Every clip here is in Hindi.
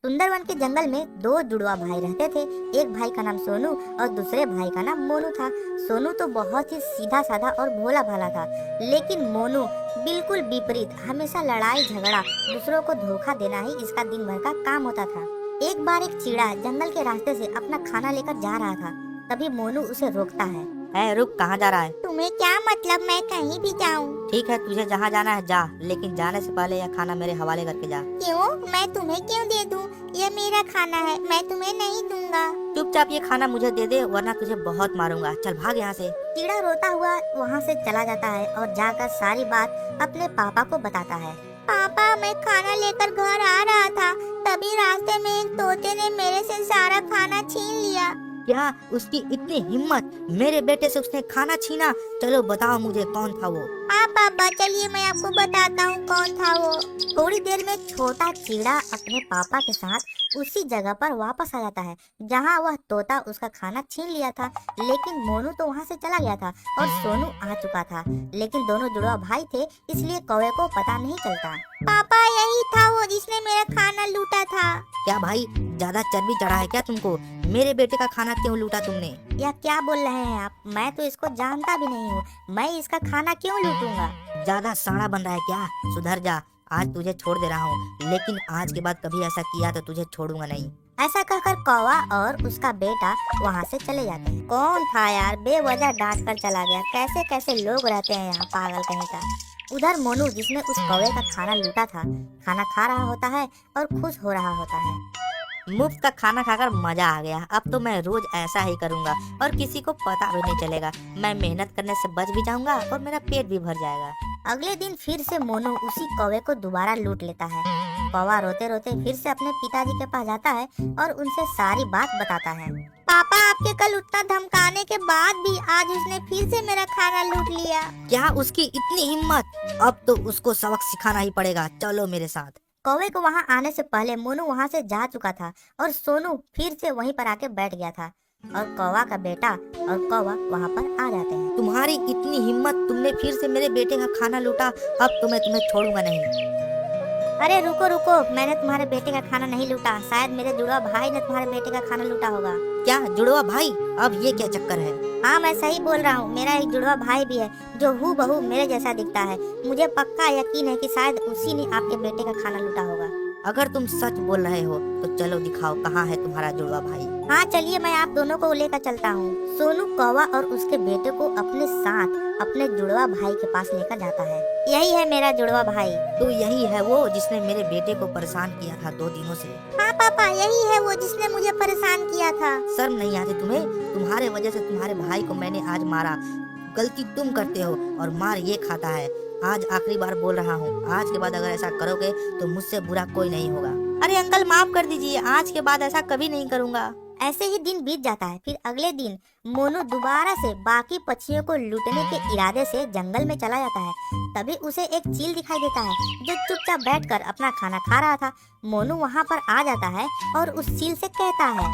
सुंदरवन के जंगल में दो जुड़वा भाई रहते थे। एक भाई का नाम सोनू और दूसरे भाई का नाम मोनू था। सोनू तो बहुत ही सीधा साधा और भोला भाला था, लेकिन मोनू बिल्कुल विपरीत, हमेशा लड़ाई झगड़ा, दूसरों को धोखा देना ही इसका दिन भर का काम होता था। एक बार एक चीड़ा जंगल के रास्ते से अपना खाना लेकर जा रहा था। तभी मोनू उसे रोकता है। रुक, कहाँ जा रहा है? तुम्हें क्या मतलब, मैं कहीं भी जाऊँ? ठीक है, तुझे जहाँ जाना है जा, लेकिन जाने से पहले यह खाना मेरे हवाले करके जा। क्यों? मैं तुम्हें क्यों दे दूँ? ये मेरा खाना है, मैं तुम्हें नहीं दूंगा। चुपचाप ये खाना मुझे दे दे, वरना तुझे बहुत मारूंगा। चल भाग यहाँ से। कीड़ा रोता हुआ वहाँ से चला जाता है और जाकर सारी बात अपने पापा को बताता है। पापा, मैं खाना लेकर घर आ रहा था, तभी रास्ते में एक तोते ने मेरे से सारा खाना छीन लिया। क्या उसकी इतनी हिम्मत? मेरे बेटे से उसने खाना छीना? चलो बताओ मुझे, कौन था वो? हाँ पापा, चलिए मैं आपको बताता हूँ कौन था वो। थोड़ी देर में छोटा कीड़ा अपने पापा के साथ उसी जगह पर वापस आ जाता है जहाँ वह तोता उसका खाना छीन लिया था। लेकिन मोनू तो वहाँ से चला गया था और सोनू आ चुका था, लेकिन दोनों जुड़वा भाई थे, इसलिए कौवे को पता नहीं चलता। पापा, यही था वो जिसने मेरा खाना लूटा था। क्या भाई, ज्यादा चर्बी चढ़ा है क्या तुमको? मेरे बेटे का खाना क्यों लूटा तुमने? यह क्या बोल रहे हैं आप? मैं तो इसको जानता भी नहीं हूँ, मैं इसका खाना क्यों लूटूंगा? ज्यादा सड़ा बन रहा है क्या? सुधर जा, आज तुझे छोड़ दे रहा हूँ, लेकिन आज के बाद कभी ऐसा किया तो तुझे छोड़ूंगा नहीं। ऐसा कहकर कौवा और उसका बेटा वहाँ से चले जाते हैं। कौन था यार, बेवजह डांट कर चला गया। कैसे कैसे लोग रहते हैं यहाँ, पागल कहीं का। उधर मोनू, जिसने उस कौवे का खाना लूटा था, खाना खा रहा होता है और खुश हो रहा होता है। मुफ्त का खाना खाकर मजा आ गया। अब तो मैं रोज ऐसा ही करूंगा और किसी को पता भी नहीं चलेगा। मैं मेहनत करने से बच भी जाऊंगा और मेरा पेट भी भर जाएगा। अगले दिन फिर से मोनू उसी कौवे को दोबारा लूट लेता है। कौवा रोते रोते फिर से अपने पिताजी के पास जाता है और उनसे सारी बात बताता है। पापा, आपके कल उतना धमकाने के बाद भी आज उसने फिर से मेरा खाना लूट लिया। क्या उसकी इतनी हिम्मत? अब तो उसको सबक सिखाना ही पड़ेगा। चलो मेरे साथ। कौवे को वहाँ आने से पहले मोनू वहाँ से जा चुका था और सोनू फिर से वहीं पर आके बैठ गया था और कौवा का बेटा और कौवा वहाँ पर आ जाते हैं। तुम्हारी इतनी हिम्मत, तुमने फिर से मेरे बेटे का खाना लूटा, अब तो मैं तुम्हें छोड़ूंगा नहीं। अरे रुको रुको, मैंने तुम्हारे बेटे का खाना नहीं लूटा, शायद मेरे जुड़वा भाई ने तुम्हारे बेटे का खाना लूटा होगा। क्या जुड़वा भाई? अब ये क्या चक्कर है? हाँ, मैं सही बोल रहा हूँ, मेरा एक जुड़वा भाई भी है जो हूबहू मेरे जैसा दिखता है। मुझे पक्का यकीन है कि शायद उसी ने आपके बेटे का खाना लूटा होगा। अगर तुम सच बोल रहे हो तो चलो दिखाओ, कहाँ है तुम्हारा जुड़वा भाई? हाँ चलिए, मैं आप दोनों को लेकर चलता हूँ। सोनू कौवा और उसके बेटे को अपने साथ अपने जुड़वा भाई के पास लेकर जाता है। यही है मेरा जुड़वा भाई। तो यही है वो जिसने मेरे बेटे को परेशान किया था 2 दिनों से? हाँ पापा, यही है वो जिसने मुझे परेशान किया था। शर्म नहीं आती तुम्हें? तुम्हारे वजह से तुम्हारे भाई को मैंने आज मारा। गलती तुम करते हो और मार ये खाता है। आज आखिरी बार बोल रहा हूँ, आज के बाद अगर ऐसा करोगे तो मुझसे बुरा कोई नहीं होगा। अरे अंकल, माफ कर दीजिए, आज के बाद ऐसा कभी नहीं करूँगा। ऐसे ही दिन बीत जाता है। फिर अगले दिन मोनू दोबारा से बाकी पक्षियों को लूटने के इरादे से जंगल में चला जाता है। तभी उसे एक चील दिखाई देता है जो चुपचाप बैठकर अपना खाना खा रहा था। मोनू वहाँ पर आ जाता है और उस चील से कहता है,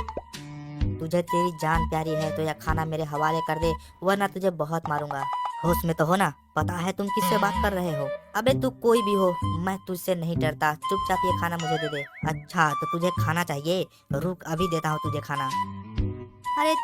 तुझे तेरी जान प्यारी है तो यह खाना मेरे हवाले कर दे, वरना तुझे बहुत मारूंगा। होश में तो हो ना? पता है तुम किससे बात कर रहे हो? अबे तू कोई भी हो, मैं तुझसे नहीं डरता। चुपचाप ये खाना मुझे दे दे। अच्छा, तो तुझे खाना चाहिए? रुक, अभी देता हूँ तुझे खाना। अरे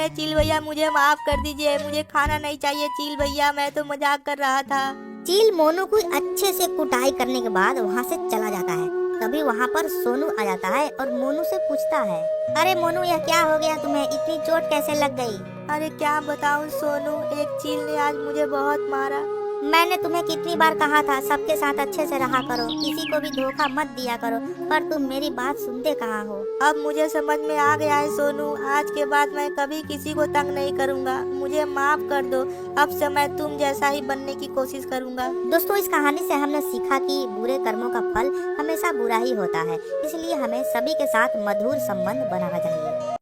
चील भैया, मुझे माफ कर दीजिए, मुझे खाना नहीं चाहिए। चील भैया, मैं तो मजाक कर रहा था। चील मोनू को अच्छे से कुटाई करने के बाद वहाँ से चला जाता है। तभी वहाँ पर सोनू आ जाता है और मोनू से पूछता है, अरे मोनू, यह क्या हो गया तुम्हें? इतनी चोट कैसे लग गई? अरे क्या बताऊँ सोनू, एक चील ने आज मुझे बहुत मारा। मैंने तुम्हें कितनी बार कहा था सबके साथ अच्छे से रहा करो, किसी को भी धोखा मत दिया करो, पर तुम मेरी बात सुनते कहाँ हो। अब मुझे समझ में आ गया है सोनू, आज के बाद मैं कभी किसी को तंग नहीं करूँगा। मुझे माफ कर दो, अब से मैं तुम जैसा ही बनने की कोशिश करूँगा। दोस्तों, इस कहानी से हमने सीखा कि बुरे कर्मों का फल हमेशा बुरा ही होता है, इसलिए हमें सभी के साथ मधुर संबंध बनाना चाहिए।